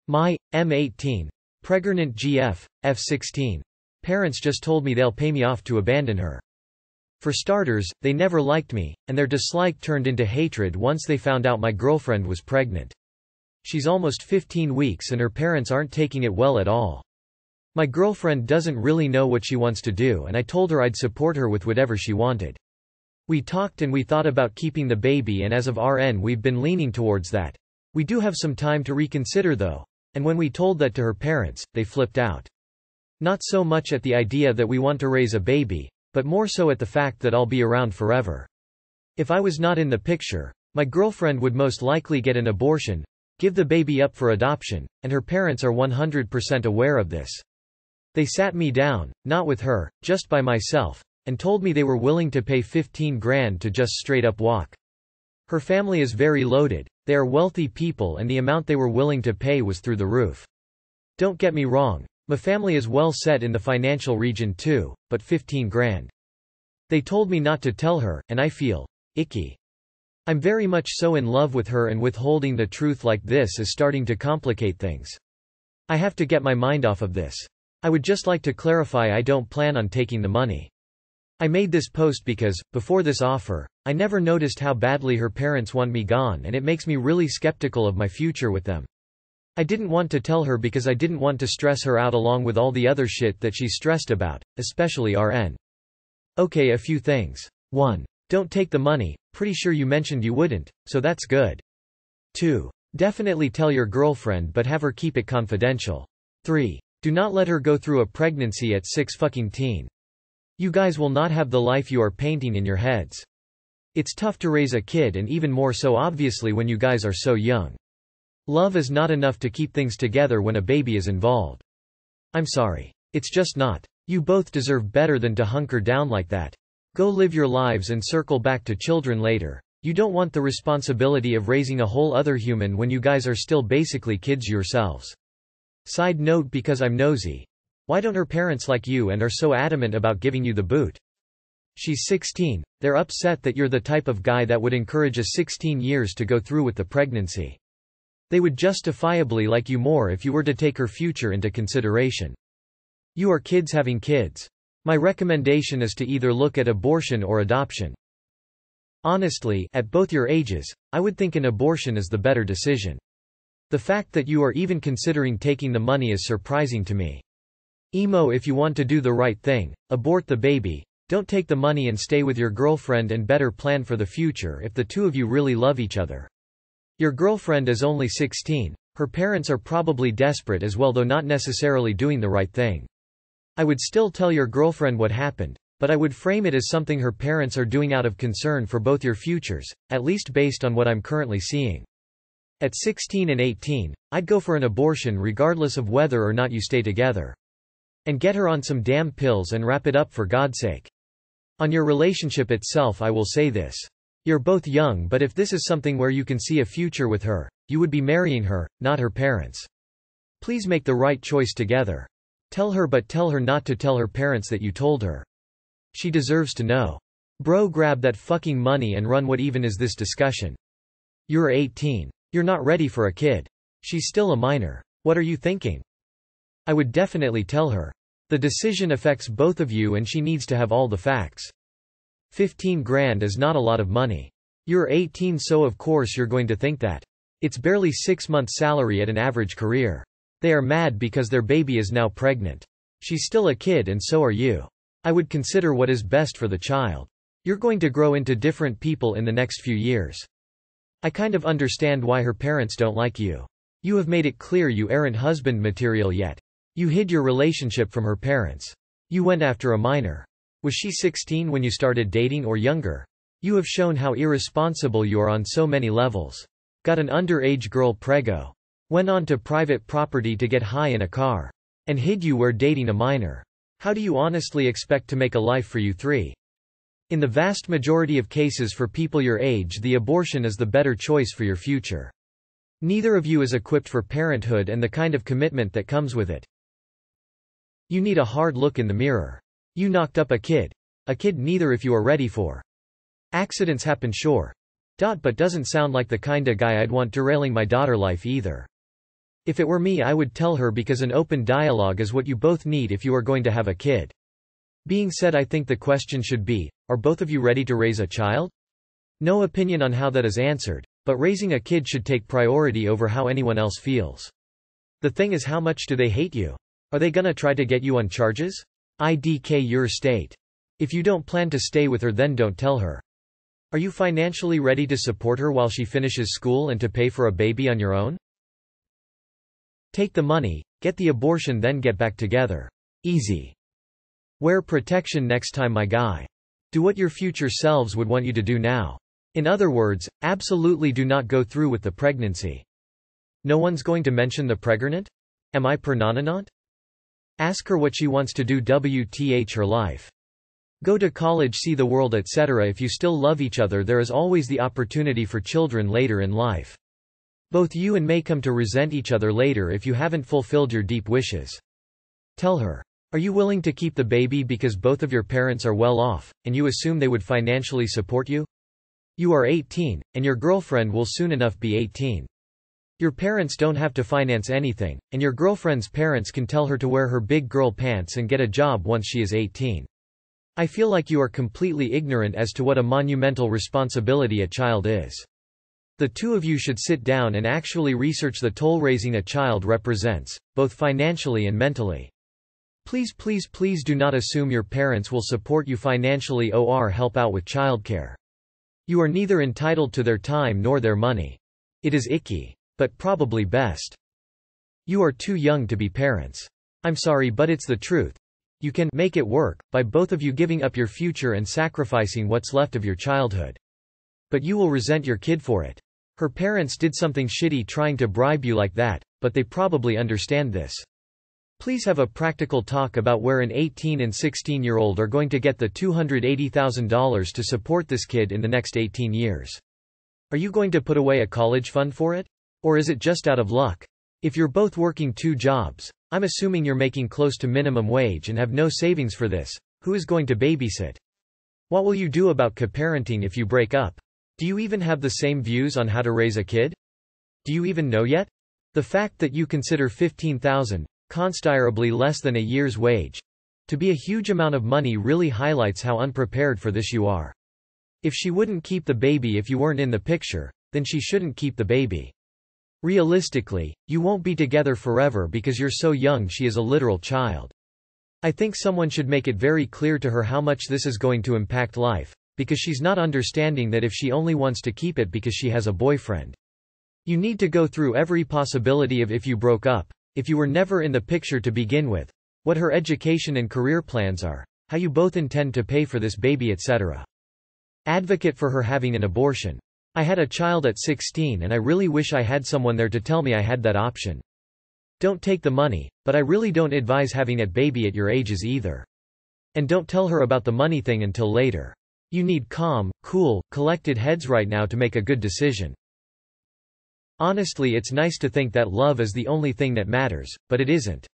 My M18. Pregrnant GF, F16. Parents just told me they'll pay me off to abandon her. For starters, they never liked me, and their dislike turned into hatred once they found out my girlfriend was pregnant. She's almost 15 weeks and her parents aren't taking it well at all. My girlfriend doesn't really know what she wants to do, and I told her I'd support her with whatever she wanted. We talked and we thought about keeping the baby, and as of RN we've been leaning towards that. We do have some time to reconsider though, and when we told that to her parents, they flipped out. Not so much at the idea that we want to raise a baby, but more so at the fact that I'll be around forever. If I was not in the picture, my girlfriend would most likely get an abortion, give the baby up for adoption, and her parents are 100% aware of this. They sat me down, not with her, just by myself, and told me they were willing to pay 15 grand to just straight up walk. Her family is very loaded, they are wealthy people, and the amount they were willing to pay was through the roof. Don't get me wrong, my family is well set in the financial region too, but 15 grand. They told me not to tell her, and I feel icky. I'm very much so in love with her, and withholding the truth like this is starting to complicate things. I have to get my mind off of this. I would just like to clarify I don't plan on taking the money. I made this post because, before this offer, I never noticed how badly her parents want me gone, and it makes me really skeptical of my future with them. I didn't want to tell her because I didn't want to stress her out along with all the other shit that she's stressed about, especially RN. Okay, a few things. 1. Don't take the money, pretty sure you mentioned you wouldn't, so that's good. 2. Definitely tell your girlfriend but have her keep it confidential. 3. Do not let her go through a pregnancy at 16. You guys will not have the life you are painting in your heads. It's tough to raise a kid, and even more so obviously when you guys are so young. Love is not enough to keep things together when a baby is involved. I'm sorry. It's just not. You both deserve better than to hunker down like that. Go live your lives and circle back to children later. You don't want the responsibility of raising a whole other human when you guys are still basically kids yourselves. Side note, because I'm nosy. Why don't her parents like you and are so adamant about giving you the boot? She's 16, they're upset that you're the type of guy that would encourage a 16 years to go through with the pregnancy. They would justifiably like you more if you were to take her future into consideration. You are kids having kids. My recommendation is to either look at abortion or adoption. Honestly, at both your ages, I would think an abortion is the better decision. The fact that you are even considering taking the money is surprising to me. Emo, if you want to do the right thing, abort the baby, don't take the money and stay with your girlfriend and better plan for the future if the two of you really love each other. Your girlfriend is only 16, her parents are probably desperate as well, though not necessarily doing the right thing. I would still tell your girlfriend what happened, but I would frame it as something her parents are doing out of concern for both your futures, at least based on what I'm currently seeing. At 16 and 18, I'd go for an abortion regardless of whether or not you stay together. And get her on some damn pills and wrap it up for God's sake. On your relationship itself, I will say this. You're both young, but if this is something where you can see a future with her, you would be marrying her, not her parents. Please make the right choice together. Tell her, but tell her not to tell her parents that you told her. She deserves to know. Bro, grab that fucking money and run. What even is this discussion? You're 18. You're not ready for a kid. She's still a minor. What are you thinking? I would definitely tell her. The decision affects both of you and she needs to have all the facts. 15 grand is not a lot of money. You're 18, so of course you're going to think that. It's barely 6 months' salary at an average career. They are mad because their baby is now pregnant. She's still a kid and so are you. I would consider what is best for the child. You're going to grow into different people in the next few years. I kind of understand why her parents don't like you. You have made it clear you aren't husband material yet. You hid your relationship from her parents. You went after a minor. Was she 16 when you started dating or younger? You have shown how irresponsible you are on so many levels. Got an underage girl prego. Went on to private property to get high in a car. And hid you were dating a minor. How do you honestly expect to make a life for you three? In the vast majority of cases for people your age, the abortion is the better choice for your future. Neither of you is equipped for parenthood and the kind of commitment that comes with it. You need a hard look in the mirror. You knocked up a kid. A kid neither if you are ready for. Accidents happen, sure. But doesn't sound like the kinda guy I'd want derailing my daughter life either. If it were me, I would tell her, because an open dialogue is what you both need if you are going to have a kid. Being said, I think the question should be, are both of you ready to raise a child? No opinion on how that is answered, but raising a kid should take priority over how anyone else feels. The thing is, how much do they hate you? Are they gonna try to get you on charges? IDK your state. If you don't plan to stay with her, then don't tell her. Are you financially ready to support her while she finishes school and to pay for a baby on your own? Take the money, get the abortion, then get back together. Easy. Wear protection next time, my guy. Do what your future selves would want you to do now. In other words, absolutely do not go through with the pregnancy. No one's going to mention the pregnant? Am I pregnant? Ask her what she wants to do, WTH her life. Go to college, see the world, etc. If you still love each other, there is always the opportunity for children later in life. Both you and may come to resent each other later if you haven't fulfilled your deep wishes. Tell her. Are you willing to keep the baby because both of your parents are well off, and you assume they would financially support you? You are 18, and your girlfriend will soon enough be 18. Your parents don't have to finance anything, and your girlfriend's parents can tell her to wear her big girl pants and get a job once she is 18. I feel like you are completely ignorant as to what a monumental responsibility a child is. The two of you should sit down and actually research the toll raising a child represents, both financially and mentally. Please, please, please do not assume your parents will support you financially or help out with childcare. You are neither entitled to their time nor their money. It is icky, but probably best. You are too young to be parents. I'm sorry, but it's the truth. You can make it work by both of you giving up your future and sacrificing what's left of your childhood. But you will resent your kid for it. Her parents did something shitty trying to bribe you like that, but they probably understand this. Please have a practical talk about where an 18 and 16-year-old are going to get the $280,000 to support this kid in the next 18 years. Are you going to put away a college fund for it? Or is it just out of luck? If you're both working 2 jobs, I'm assuming you're making close to minimum wage and have no savings for this, who is going to babysit? What will you do about co-parenting if you break up? Do you even have the same views on how to raise a kid? Do you even know yet? The fact that you consider $15,000, considerably less than a year's wage, to be a huge amount of money really highlights how unprepared for this you are. If she wouldn't keep the baby if you weren't in the picture, then she shouldn't keep the baby. Realistically, you won't be together forever because you're so young. She is a literal child. I think someone should make it very clear to her how much this is going to impact life, because she's not understanding that if she only wants to keep it because she has a boyfriend. You need to go through every possibility of if you broke up, if you were never in the picture to begin with, what her education and career plans are, how you both intend to pay for this baby, etc. Advocate for her having an abortion. I had a child at 16 and I really wish I had someone there to tell me I had that option. Don't take the money, but I really don't advise having a baby at your ages either. And don't tell her about the money thing until later. You need calm, cool, collected heads right now to make a good decision. Honestly, it's nice to think that love is the only thing that matters, but it isn't.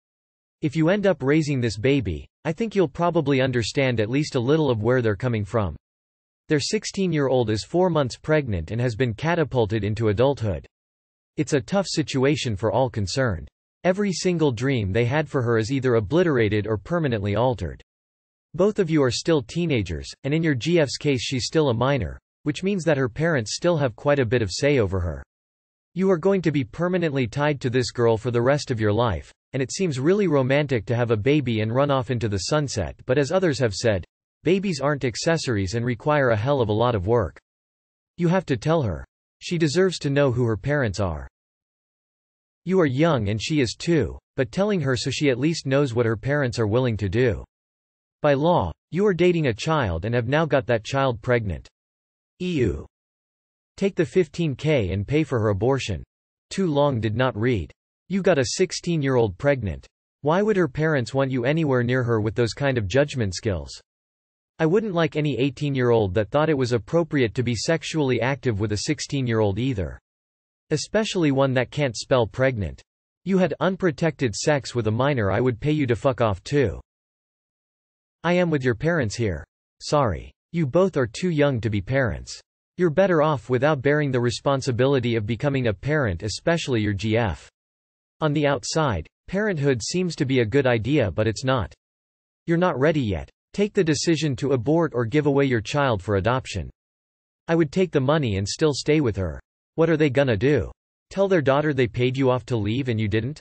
If you end up raising this baby, I think you'll probably understand at least a little of where they're coming from. Their 16-year-old is 4 months pregnant and has been catapulted into adulthood. It's a tough situation for all concerned. Every single dream they had for her is either obliterated or permanently altered. Both of you are still teenagers, and in your GF's case she's still a minor, which means that her parents still have quite a bit of say over her. You are going to be permanently tied to this girl for the rest of your life, and it seems really romantic to have a baby and run off into the sunset, but as others have said, babies aren't accessories and require a hell of a lot of work. You have to tell her. She deserves to know who her parents are. You are young and she is too, but telling her so she at least knows what her parents are willing to do. By law, you are dating a child and have now got that child pregnant. EU. Take the $15K and pay for her abortion. Too long did not read. You got a 16-year-old pregnant. Why would her parents want you anywhere near her with those kind of judgment skills? I wouldn't like any 18-year-old that thought it was appropriate to be sexually active with a 16-year-old either. Especially one that can't spell pregnant. You had unprotected sex with a minor, I would pay you to fuck off too. I am with your parents here. Sorry. You both are too young to be parents. You're better off without bearing the responsibility of becoming a parent, especially your GF. On the outside, parenthood seems to be a good idea, but it's not. You're not ready yet. Take the decision to abort or give away your child for adoption. I would take the money and still stay with her. What are they gonna do? Tell their daughter they paid you off to leave and you didn't?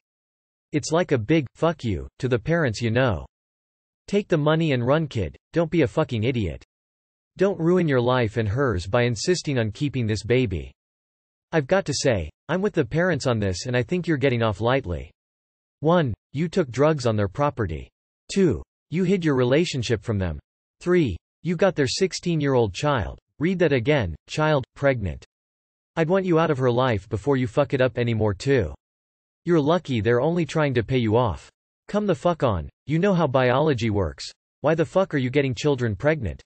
It's like a big, fuck you, to the parents you know. Take the money and run, kid, don't be a fucking idiot. Don't ruin your life and hers by insisting on keeping this baby. I've got to say, I'm with the parents on this and I think you're getting off lightly. 1. You took drugs on their property. 2. You hid your relationship from them. 3. You got their 16-year-old child. Read that again, child, pregnant. I'd want you out of her life before you fuck it up anymore too. You're lucky they're only trying to pay you off. Come the fuck on, you know how biology works. Why the fuck are you getting children pregnant?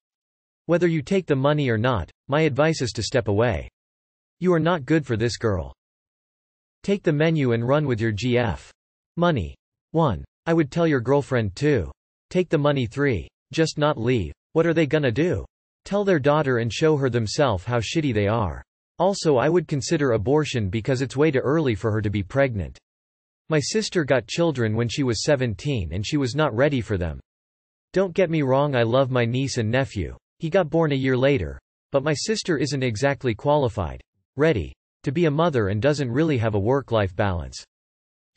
Whether you take the money or not, my advice is to step away. You are not good for this girl. Take the menu and run with your GF. Money. 1. I would tell your girlfriend 2. Take the money 3. Just not leave. What are they gonna do? Tell their daughter and show her themselves how shitty they are. Also, I would consider abortion because it's way too early for her to be pregnant. My sister got children when she was 17 and she was not ready for them. Don't get me wrong, I love my niece and nephew. He got born a year later. But my sister isn't exactly qualified, ready, to be a mother and doesn't really have a work-life balance.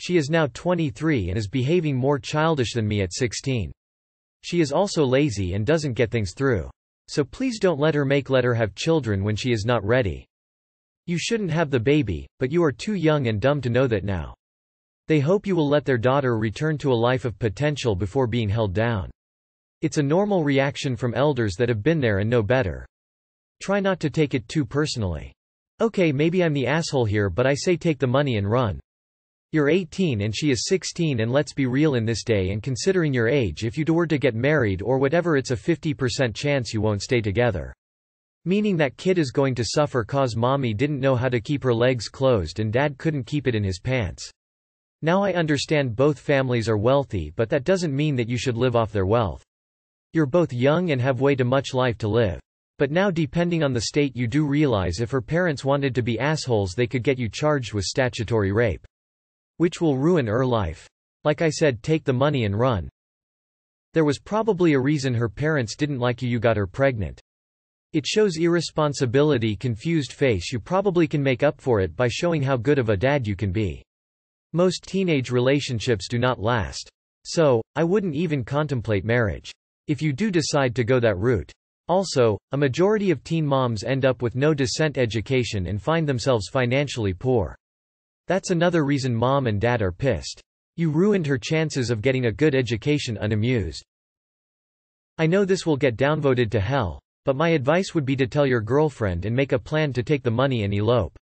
She is now 23 and is behaving more childish than me at 16. She is also lazy and doesn't get things through. So please don't let her have children when she is not ready. You shouldn't have the baby, but you are too young and dumb to know that now. They hope you will let their daughter return to a life of potential before being held down. It's a normal reaction from elders that have been there and know better. Try not to take it too personally. Okay, maybe I'm the asshole here, but I say take the money and run. You're 18 and she is 16, and let's be real, in this day and considering your age, if you were to get married or whatever, it's a 50% chance you won't stay together. Meaning that kid is going to suffer cause mommy didn't know how to keep her legs closed and dad couldn't keep it in his pants. Now I understand both families are wealthy, but that doesn't mean that you should live off their wealth. You're both young and have way too much life to live. But now, depending on the state, you do realize if her parents wanted to be assholes, they could get you charged with statutory rape. Which will ruin her life. Like I said, take the money and run. There was probably a reason her parents didn't like you got her pregnant. It shows irresponsibility, confused face. You probably can make up for it by showing how good of a dad you can be. Most teenage relationships do not last. So, I wouldn't even contemplate marriage. If you do decide to go that route. Also, a majority of teen moms end up with no decent education and find themselves financially poor. That's another reason mom and dad are pissed. You ruined her chances of getting a good education unamused. I know this will get downvoted to hell, but my advice would be to tell your girlfriend and make a plan to take the money and elope.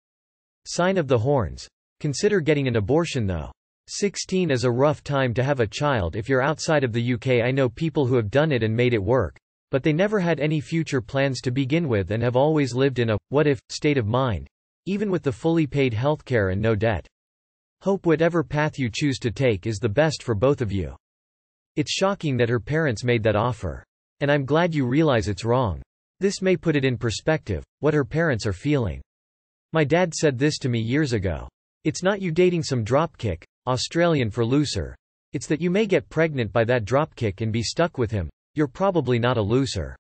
Sign of the horns. Consider getting an abortion though. 16 is a rough time to have a child if you're outside of the UK. I know people who have done it and made it work, but they never had any future plans to begin with and have always lived in a what-if state of mind, even with the fully paid healthcare and no debt. Hope whatever path you choose to take is the best for both of you. It's shocking that her parents made that offer. And I'm glad you realize it's wrong. This may put it in perspective, what her parents are feeling. My dad said this to me years ago. It's not you dating some dropkick, Australian for looser. It's that you may get pregnant by that dropkick and be stuck with him. You're probably not a loser.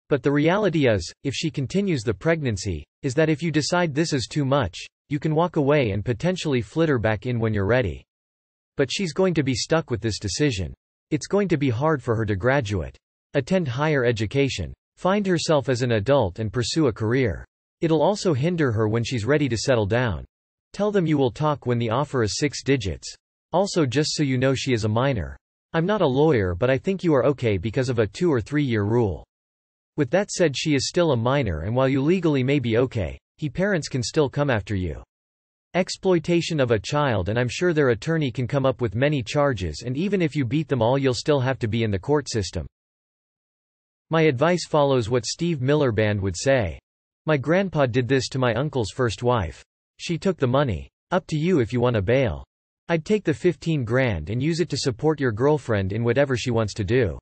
But the reality is, if she continues the pregnancy, is that if you decide this is too much, you can walk away and potentially flit her back in when you're ready. But she's going to be stuck with this decision. It's going to be hard for her to graduate, attend higher education, find herself as an adult and pursue a career. It'll also hinder her when she's ready to settle down. Tell them you will talk when the offer is 6 digits. Also, just so you know, she is a minor. I'm not a lawyer, but I think you are okay because of a 2 or 3 year rule. With that said, she is still a minor, and while you legally may be okay, parents can still come after you. Exploitation of a child, and I'm sure their attorney can come up with many charges, and even if you beat them all, you'll still have to be in the court system. My advice follows what Steve Miller Band would say. My grandpa did this to my uncle's first wife. She took the money. Up to you if you want to bail. I'd take the 15 grand and use it to support your girlfriend in whatever she wants to do.